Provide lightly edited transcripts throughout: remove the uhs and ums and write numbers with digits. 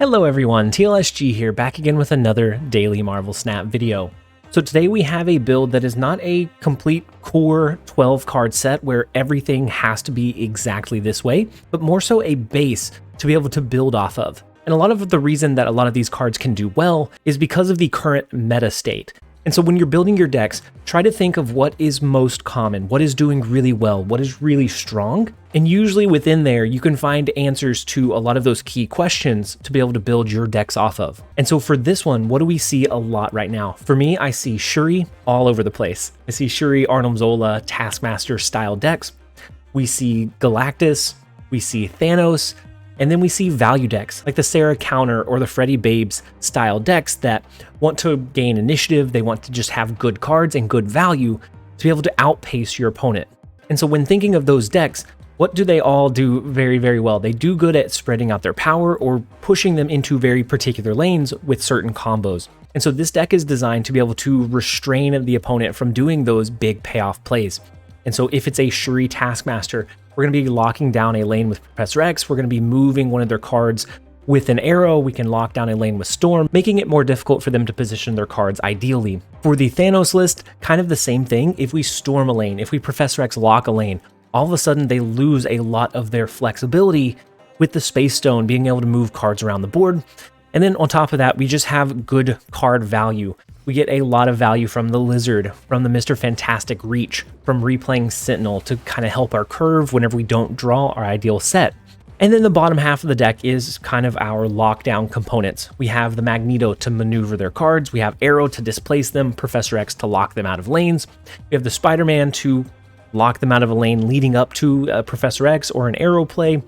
Hello everyone, TLSG here, back again with another Daily Marvel Snap video. So today we have a build that is not a complete core 12 card set where everything has to be exactly this way, but more so a base to be able to build off of. And a lot of the reason that a lot of these cards can do well is because of the current meta state. And so when you're building your decks, try to think of what is most common, what is doing really well, what is really strong. And usually within there, you can find answers to a lot of those key questions to be able to build your decks off of. And so for this one, what do we see a lot right now? For me, I see Shuri all over the place. I see Shuri, Arnim Zola, Taskmaster style decks. We see Galactus, we see Thanos, and then we see value decks like the Sarah Counter or the Freddy Babes style decks that want to gain initiative. They want to just have good cards and good value to be able to outpace your opponent. And so when thinking of those decks, what do they all do very, very well? They do good at spreading out their power or pushing them into very particular lanes with certain combos. And so this deck is designed to be able to restrain the opponent from doing those big payoff plays. And so if it's a Shuri Taskmaster, we're going to be locking down a lane with Professor X. We're going to be moving one of their cards with an arrow. We can lock down a lane with Storm, making it more difficult for them to position their cards ideally. For the Thanos list, kind of the same thing. If we Storm a lane, if we Professor X lock a lane, all of a sudden they lose a lot of their flexibility with the Space Stone being able to move cards around the board. And then on top of that, we just have good card value. We get a lot of value from the Lizard, from the Mr. Fantastic Reach, from replaying Sentinel to kind of help our curve whenever we don't draw our ideal set. And then the bottom half of the deck is kind of our lockdown components. We have the Magneto to maneuver their cards, we have Arrow to displace them, Professor X to lock them out of lanes, we have the Spider-Man to lock them out of a lane leading up to Professor X or an Arrow play.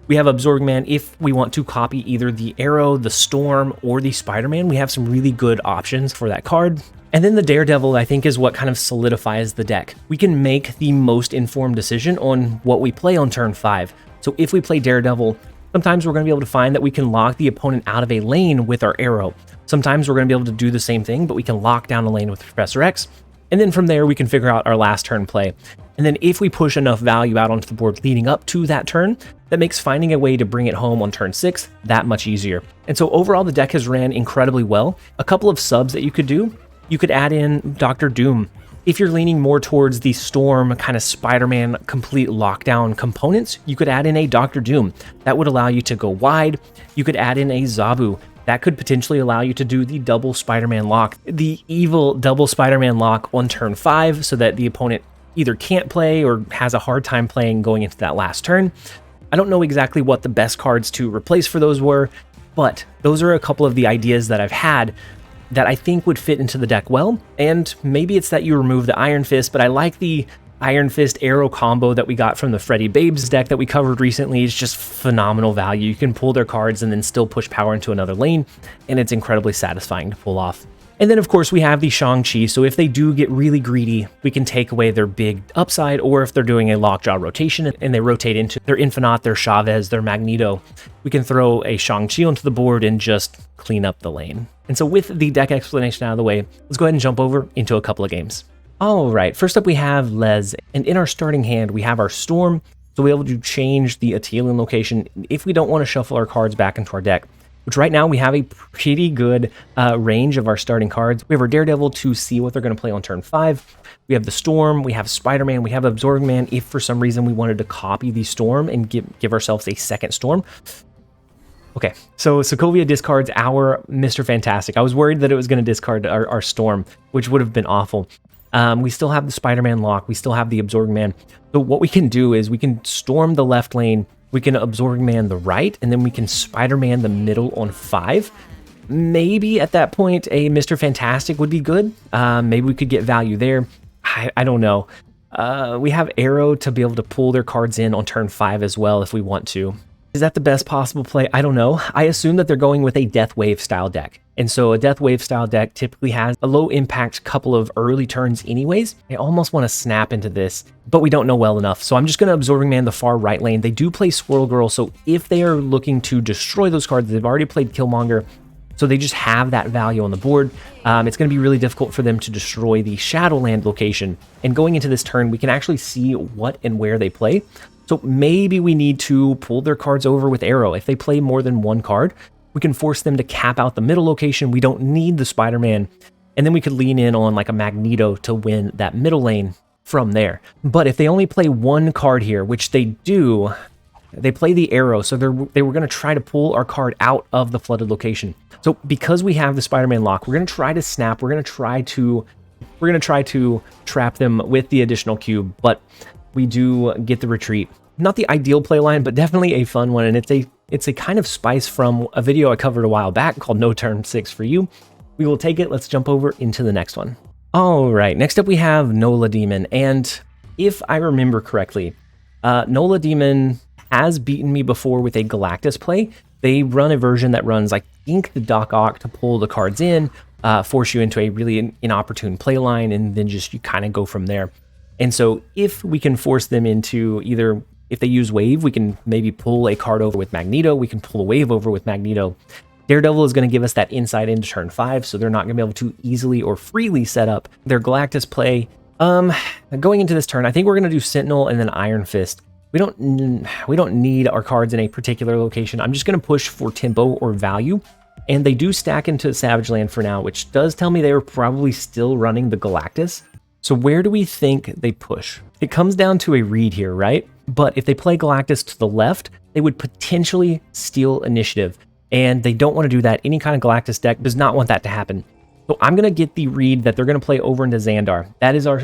We have Absorbing Man if we want to copy either the Arrow, the Storm, or the Spider-Man. We have some really good options for that card. And then the Daredevil, I think, is what kind of solidifies the deck. We can make the most informed decision on what we play on turn 5. So if we play Daredevil, sometimes we're going to be able to find that we can lock the opponent out of a lane with our Arrow. Sometimes we're going to be able to do the same thing, but we can lock down a lane with Professor X. And then from there, we can figure out our last turn play. And then if we push enough value out onto the board leading up to that turn, that makes finding a way to bring it home on turn 6 that much easier. And so overall, the deck has ran incredibly well. A couple of subs that you could do, you could add in Dr. Doom. If you're leaning more towards the Storm kind of Spider-Man complete lockdown components, you could add in a Dr. Doom. That would allow you to go wide. You could add in a Zabu. That could potentially allow you to do the double Spider-Man lock, the evil double Spider-Man lock on turn 5 so that the opponent either can't play or has a hard time playing going into that last turn. I don't know exactly what the best cards to replace for those were, but those are a couple of the ideas that I've had that I think would fit into the deck well. And maybe it's that you remove the Iron Fist, but I like the Iron Fist Arrow combo that we got from the Freddy Babes deck that we covered recently. It's just phenomenal value. You can pull their cards and then still push power into another lane, and it's incredibly satisfying to pull off. And then of course we have the Shang-Chi, so if they do get really greedy, we can take away their big upside, or if they're doing a lockjaw rotation and they rotate into their Infinite, their Chavez, their Magneto, we can throw a Shang-Chi onto the board and just clean up the lane. And so with the deck explanation out of the way, let's go ahead and jump over into a couple of games. All right, first up we have Les, and in our starting hand we have our Storm, so we're able to change the Atelian location if we don't want to shuffle our cards back into our deck, which right now we have a pretty good range of our starting cards. We have our Daredevil to see what they're going to play on turn 5. We have the Storm, we have Spider-Man, we have Absorbing Man if for some reason we wanted to copy the Storm and give ourselves a second Storm. Okay, so Sokovia discards our Mr. Fantastic. I was worried that it was going to discard our Storm, which would have been awful. We still have the Spider-Man lock, we still have the Absorbing Man. So what we can do is we can Storm the left lane, we can Absorbing Man the right, and then we can Spider-Man the middle on 5. Maybe at that point a Mr. Fantastic would be good. Maybe we could get value there. I don't know. We have Arrow to be able to pull their cards in on turn 5 as well if we want to. Is that the best possible play? I don't know. I assume that they're going with a Death Wave style deck. And so a Death Wave style deck typically has a low impact couple of early turns anyways. I almost want to snap into this, but we don't know well enough. So I'm just going to Absorbing Man the far right lane. They do play Swirl Girl, so if they are looking to destroy those cards, they've already played Killmonger, so they just have that value on the board. It's going to be really difficult for them to destroy the Shadowland location. And going into this turn, we can actually see what and where they play. So maybe we need to pull their cards over with Arrow. If they play more than one card, We can force them to cap out the middle location. We don't need the Spider-Man. And then we could lean in on like a Magneto to win that middle lane from there. But if they only play one card here, which they do, they play the arrow. So they were going to try to pull our card out of the flooded location. So because we have the Spider-Man lock, we're going to try to snap. We're going to try to trap them with the additional cube, but we do get the retreat. Not the ideal play line, but definitely a fun one. And it's a kind of spice from a video I covered a while back called No Turn 6 for you. We will take it. Let's jump over into the next one. All right, next up we have Nola Demon. And if I remember correctly, Nola Demon has beaten me before with a Galactus play. They run a version that runs, I think, the Doc Ock to pull the cards in, force you into a really inopportune play line, and then just you kind of go from there. And so if we can force them into either, if they use Wave, we can maybe pull a card over with Magneto, we can pull a Wave over with Magneto. Daredevil is going to give us that insight into turn 5, so they're not going to be able to easily or freely set up their Galactus play. Going into this turn, I think we're going to do Sentinel and then Iron Fist. We don't need our cards in a particular location. I'm just going to push for tempo or value, and they do stack into Savage Land for now, which does tell me they were probably still running the Galactus. So where do we think they push? It comes down to a read here, right? But if they play Galactus to the left, they would potentially steal initiative. And they don't want to do that. Any kind of Galactus deck does not want that to happen. So I'm going to get the read that they're going to play over into Xandar. That is our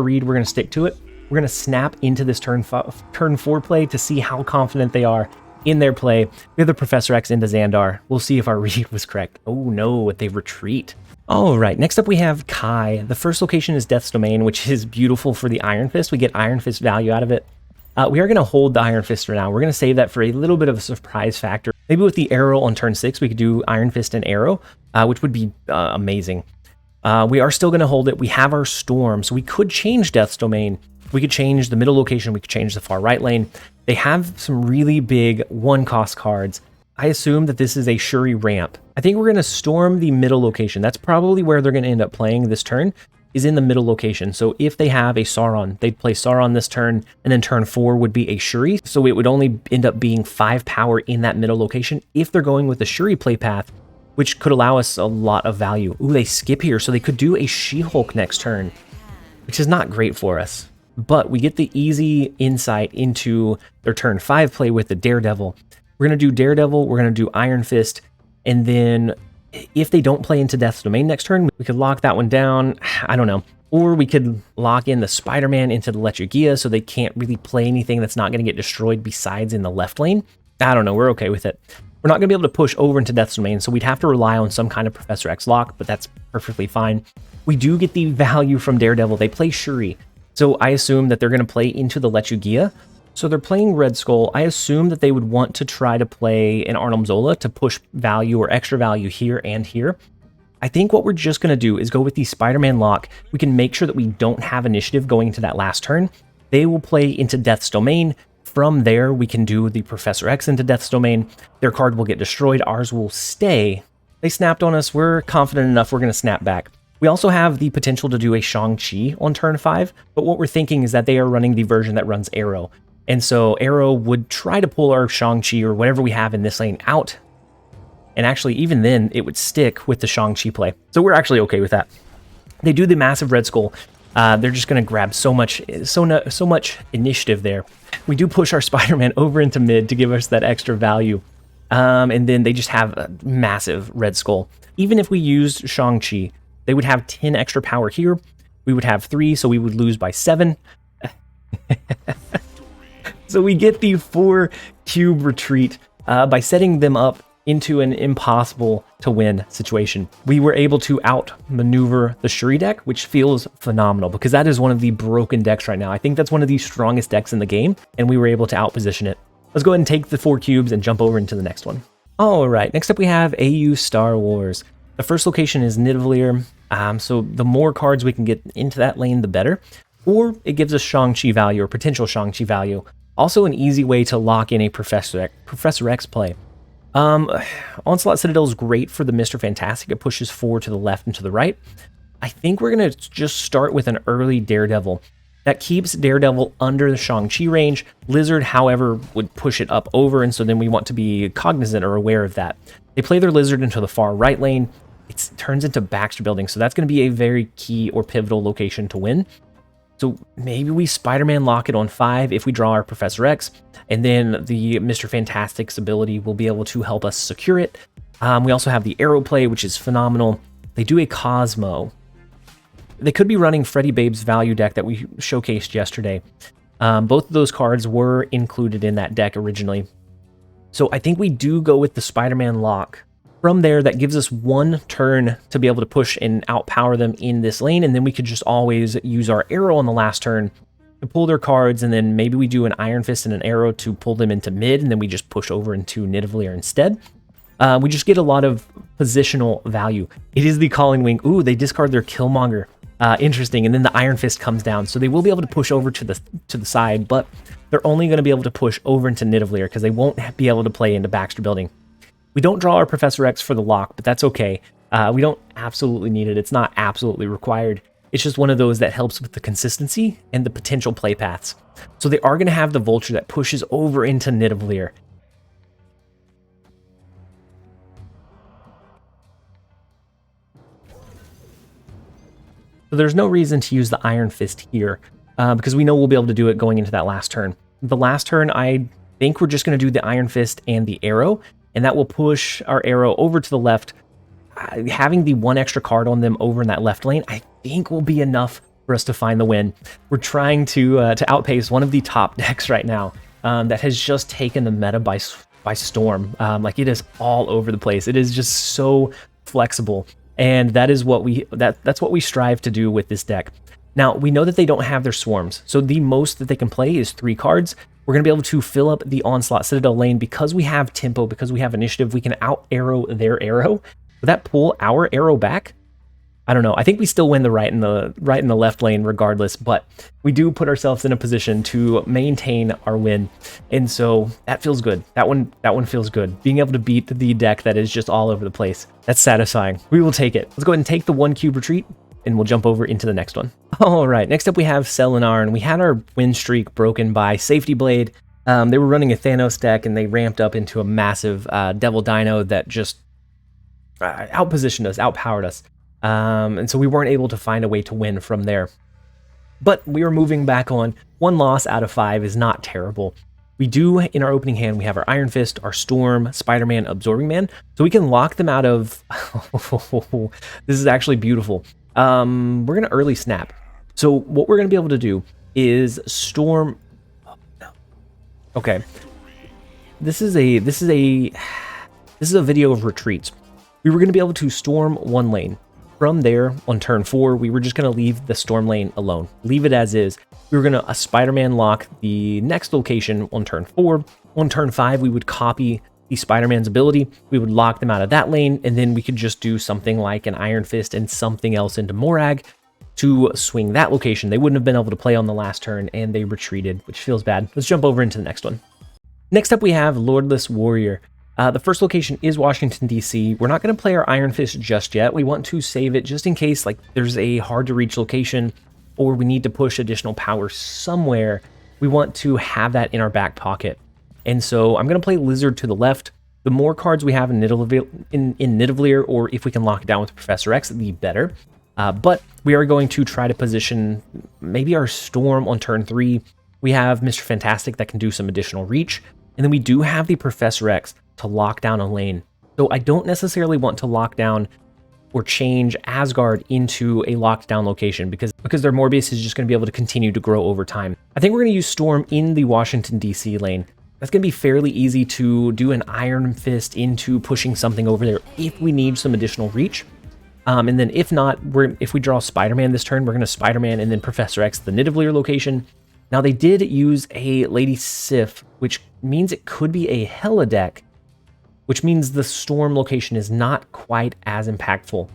read. We're going to stick to it. We're going to snap into this turn 4 play to see how confident they are in their play. We have the Professor X into Xandar. We'll see if our read was correct. Oh no, they retreat. All right, next up we have Kai. The first location is Death's Domain, which is beautiful for the Iron Fist. We get Iron Fist value out of it. We are going to hold the Iron Fist for now. We're going to save that for a little bit of a surprise factor. Maybe with the Arrow on turn 6, we could do Iron Fist and Arrow, which would be amazing. We are still going to hold it. We have our Storm, so we could change Death's Domain. We could change the middle location. We could change the far right lane. They have some really big one-cost cards. I assume that this is a Shuri ramp. I think we're going to storm the middle location. That's probably where they're going to end up playing this turn, is in the middle location. So if they have a Sauron, they'd play Sauron this turn, and then turn 4 would be a Shuri. So it would only end up being 5 power in that middle location if they're going with the Shuri play path, which could allow us a lot of value. Ooh, they skip here, so they could do a She-Hulk next turn, which is not great for us. But we get the easy insight into their turn 5 play with the Daredevil. We're going to do Daredevil, we're going to do Iron Fist, and then if they don't play into Death's Domain next turn, we could lock that one down. I don't know. Or we could lock in the Spider-Man into the Lechugia so they can't really play anything that's not going to get destroyed besides in the left lane. I don't know. We're okay with it. We're not going to be able to push over into Death's Domain, so we'd have to rely on some kind of Professor X lock, but that's perfectly fine. We do get the value from Daredevil. They play Shuri, so I assume that they're going to play into the Lechugia. So they're playing Red Skull. I assume that they would want to try to play an Arnim Zola to push value or extra value here and here. I think what we're just going to do is go with the Spider-Man lock. We can make sure that we don't have initiative going into that last turn. They will play into Death's Domain. From there, we can do the Professor X into Death's Domain. Their card will get destroyed. Ours will stay. They snapped on us. We're confident enough we're going to snap back. We also have the potential to do a Shang-Chi on turn 5, but what we're thinking is that they are running the version that runs Arrow. And so Arrow would try to pull our Shang-Chi or whatever we have in this lane out. And actually, even then, it would stick with the Shang-Chi play. So we're actually okay with that. They do the massive Red Skull. They're just going to grab so much initiative there. We do push our Spider-Man over into mid to give us that extra value. And then they just have a massive Red Skull. Even if we used Shang-Chi, they would have 10 extra power here. We would have 3, so we would lose by 7. So we get the 4 cube retreat by setting them up into an impossible to win situation. We were able to outmaneuver the Shuri deck, which feels phenomenal because that is one of the broken decks right now. I think that's one of the strongest decks in the game, and we were able to outposition it. Let's go ahead and take the 4 cubes and jump over into the next one. All right, next up we have AU Star Wars. The first location is Nidavellir, so the more cards we can get into that lane, the better. Or it gives us Shang-Chi value or potential Shang-Chi value. Also an easy way to lock in a Professor X play. Onslaught Citadel is great for the Mr. Fantastic. It pushes 4 to the left and to the right. I think we're going to just start with an early Daredevil. That keeps Daredevil under the Shang-Chi range. Lizard, however, would push it up over, and so then we want to be cognizant or aware of that. They play their Lizard into the far right lane. It turns into Baxter Building, so that's going to be a very key or pivotal location to win. So maybe we Spider-Man lock it on 5 if we draw our Professor X, and then the Mr. Fantastic's ability will be able to help us secure it. We also have the Arrow play, which is phenomenal. They do a Cosmo. They could be running Freddy Babe's value deck that we showcased yesterday. Both of those cards were included in that deck originally. So I think we do go with the Spider-Man lock. From there, that gives us 1 turn to be able to push and outpower them in this lane, and then we could just always use our Arrow on the last turn to pull their cards, and then maybe we do an Iron Fist and an Arrow to pull them into mid, and then we just push over into Nidavellir instead. We just get a lot of positional value. It is the Calling Wing. Ooh, they discard their Killmonger. Interesting, and then the Iron Fist comes down, so they will be able to push over to the side, but they're only going to be able to push over into Nidavellir because they won't be able to play into Baxter Building. We don't draw our Professor X for the lock, but that's okay. We don't absolutely need it. It's not absolutely required. It's just one of those that helps with the consistency and the potential play paths. So they are going to have the Vulture that pushes over into Nidavellir. So there's no reason to use the Iron Fist here because we know we'll be able to do it going into that last turn. The last turn, I think we're just going to do the Iron Fist and the Arrow, and that will push our Arrow over to the left. Having the 1 extra card on them over in that left lane, I think will be enough for us to find the win. We're trying to outpace one of the top decks right now that has just taken the meta by storm. Like, it is all over the place. It is just so flexible, and that is what that's what we strive to do with this deck. Now, we know that they don't have their swarms, so the most that they can play is 3 cards. We're going to be able to fill up the Onslaught Citadel lane because we have tempo, because we have initiative. We can out-arrow their arrow. Would that pull our arrow back? I don't know. I think we still win the right and the left lane regardless, but we do put ourselves in a position to maintain our win, and so that feels good. That one feels good. Being able to beat the deck that is just all over the place. That's satisfying. We will take it. Let's go ahead and take the 1 cube retreat, and we'll jump over into the next one. All right, next up we have Selenar, and we had our win streak broken by Safety Blade. They were running a Thanos deck, and they ramped up into a massive Devil Dino that just outpositioned us, outpowered us. And so we weren't able to find a way to win from there. But we are moving back on. 1 loss out of 5 is not terrible. We do, in our opening hand, we have our Iron Fist, our Storm, Spider-Man, Absorbing Man. So we can lock them out of... This is actually beautiful. We're going to early snap. So what we're going to be able to do is Storm... Oh, no. Okay. This is a video of retreats. We were going to be able to storm 1 lane. From there, on turn 4, we were just going to leave the storm lane alone. Leave it as is. We were going to Spider-Man lock the next location on turn 4. On turn 5, we would copy the Spider-Man's ability. We would lock them out of that lane, and then we could just do something like an Iron Fist and something else into Morag to swing that location. They wouldn't have been able to play on the last turn, and they retreated, which feels bad. Let's jump over into the next one. Next up, we have Lordless Warrior. The first location is Washington, D.C. We're not going to play our Iron Fist just yet. We want to save it just in case like there's a hard-to-reach location or we need to push additional power somewhere. We want to have that in our back pocket. And so I'm going to play Lizard to the left. The more cards we have in Nidavellir, or if we can lock it down with Professor X, the better. But we are going to try to position maybe our Storm on turn 3. We have Mr. Fantastic that can do some additional reach. And then we do have the Professor X to lock down a lane. So I don't necessarily want to lock down or change Asgard into a locked down location because their Morbius is just going to be able to continue to grow over time. I think we're going to use Storm in the Washington, D.C. lane. That's going to be fairly easy to do an Iron Fist into pushing something over there if we need some additional reach. And then if not, if we draw Spider-Man this turn, we're going to Spider-Man and then Professor X the Nidavellir location. Now they did use a Lady Sif, which means it could be a Hela deck, which means the Storm location is not quite as impactful.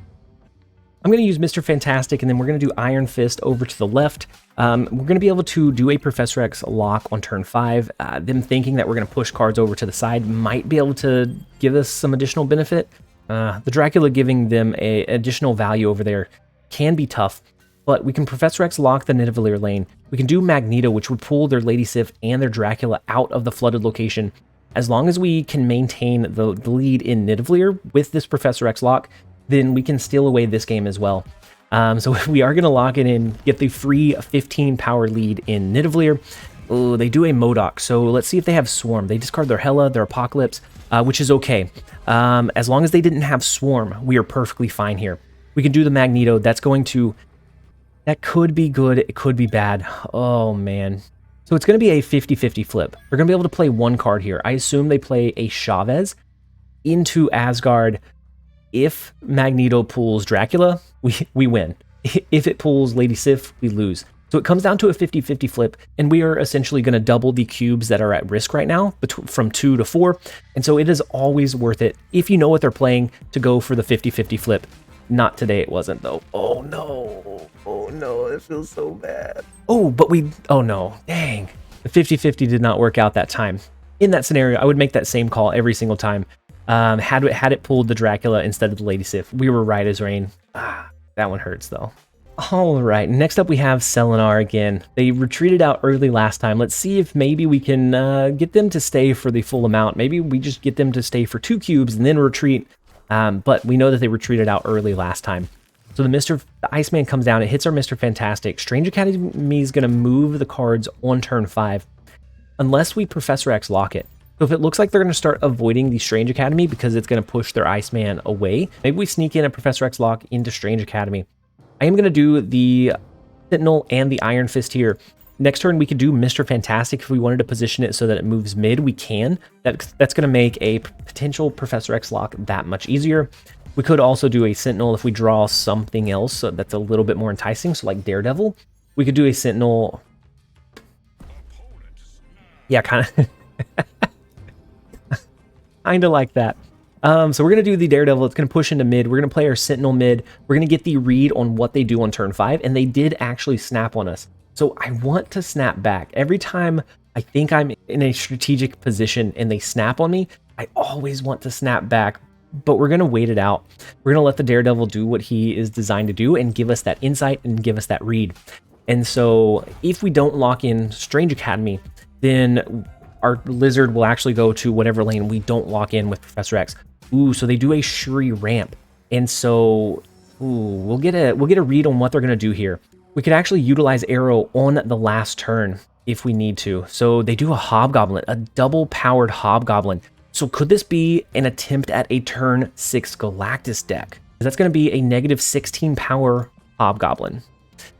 I'm going to use Mr. Fantastic, and then we're going to do Iron Fist over to the left. We're going to be able to do a Professor X lock on turn 5. Them thinking that we're going to push cards over to the side might be able to give us some additional benefit. The Dracula giving them a additional value over there can be tough, but we can Professor X lock the Nidavellir lane. We can do Magneto, which would pull their Lady Sif and their Dracula out of the flooded location. as long as we can maintain the lead in Nidavellir with this Professor X lock, then we can steal away this game as well. So we are going to lock it in, get the free 15 power lead in Nidavellir. Oh, they do a Modok, so let's see if they have Swarm. They discard their Hela, their Apocalypse, which is okay. As long as they didn't have Swarm, we are perfectly fine here. We can do the Magneto. That could be good. It could be bad. Oh, man. So it's going to be a 50-50 flip. They're going to be able to play one card here. I assume they play a Chavez into Asgard. If Magneto pulls Dracula, we win. If it pulls Lady Sif, we lose. So it comes down to a 50-50 flip, and we are essentially going to double the cubes that are at risk right now, from 2 to 4. And so it is always worth it, if you know what they're playing, to go for the 50-50 flip. Not today, it wasn't, though. Oh, no. Oh, no. It feels so bad. Oh, but oh, no. Dang. The 50-50 did not work out that time. In that scenario, I would make that same call every single time. Had it pulled the Dracula instead of the Lady Sif, we were right as rain. That one hurts, though. All right, next up we have Selenar again. They retreated out early last time. Let's see if maybe we can get them to stay for the full amount. Maybe we just get them to stay for 2 cubes and then retreat. But we know that they retreated out early last time. So the Iceman comes down. It hits our Mr. Fantastic. Strange Academy is going to move the cards on turn 5, unless we Professor X lock it. So if it looks like they're going to start avoiding the Strange Academy because it's going to push their Iceman away, maybe we sneak in a Professor X lock into Strange Academy. I am going to do the Sentinel and the Iron Fist here. Next turn, we could do Mr. Fantastic if we wanted to position it so that it moves mid. We can. That's going to make a potential Professor X lock that much easier. We could also do a Sentinel if we draw something else that's a little bit more enticing. So like Daredevil, we could do a Sentinel. Yeah, kind of like that. So we're going to do the Daredevil. It's going to push into mid. We're going to play our Sentinel mid. We're going to get the read on what they do on turn 5. And they did actually snap on us. So I want to snap back. Every time I think I'm in a strategic position and they snap on me, I always want to snap back. But we're going to wait it out. We're going to let the Daredevil do what he is designed to do and give us that insight and give us that read. And so if we don't lock in Strange Academy, then our Lizard will actually go to whatever lane we don't lock in with Professor X. Ooh, so they do a Shuri ramp. And so we'll get a read on what they're going to do here. We could actually utilize Arrow on the last turn if we need to. So they do a Hobgoblin, a double-powered Hobgoblin. So could this be an attempt at a turn 6 Galactus deck? That's going to be a negative 16 power Hobgoblin.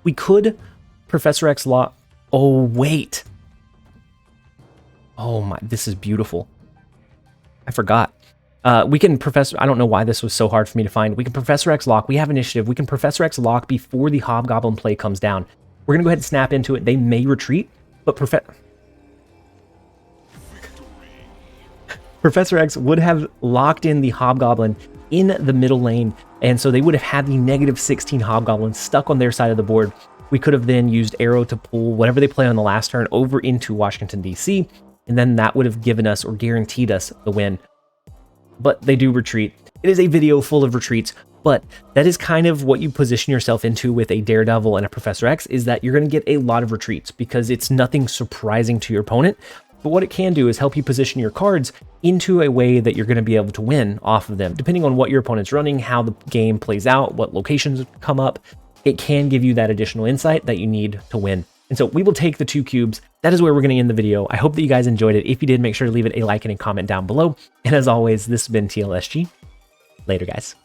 We could Professor X lock. Oh, wait. Oh my, this is beautiful. I forgot. We can I don't know why this was so hard for me to find. We can Professor X lock. We have initiative. We can Professor X lock before the Hobgoblin play comes down. We're going to go ahead and snap into it. They may retreat, but Professor X would have locked in the Hobgoblin in the middle lane, and so they would have had the negative 16 Hobgoblin stuck on their side of the board. We could have then used Arrow to pull whatever they play on the last turn over into Washington, D.C., and then that would have given us or guaranteed us the win. But they do retreat. It is a video full of retreats, but that is kind of what you position yourself into with a Daredevil and a Professor X, is that you're going to get a lot of retreats because it's nothing surprising to your opponent. But what it can do is help you position your cards into a way that you're going to be able to win off of them. Depending on what your opponent's running, how the game plays out, what locations come up, it can give you that additional insight that you need to win. And so we will take the 2 cubes. That is where we're going to end the video. I hope that you guys enjoyed it. If you did, make sure to leave it a like and a comment down below. And as always, this has been TLSG. Later, guys.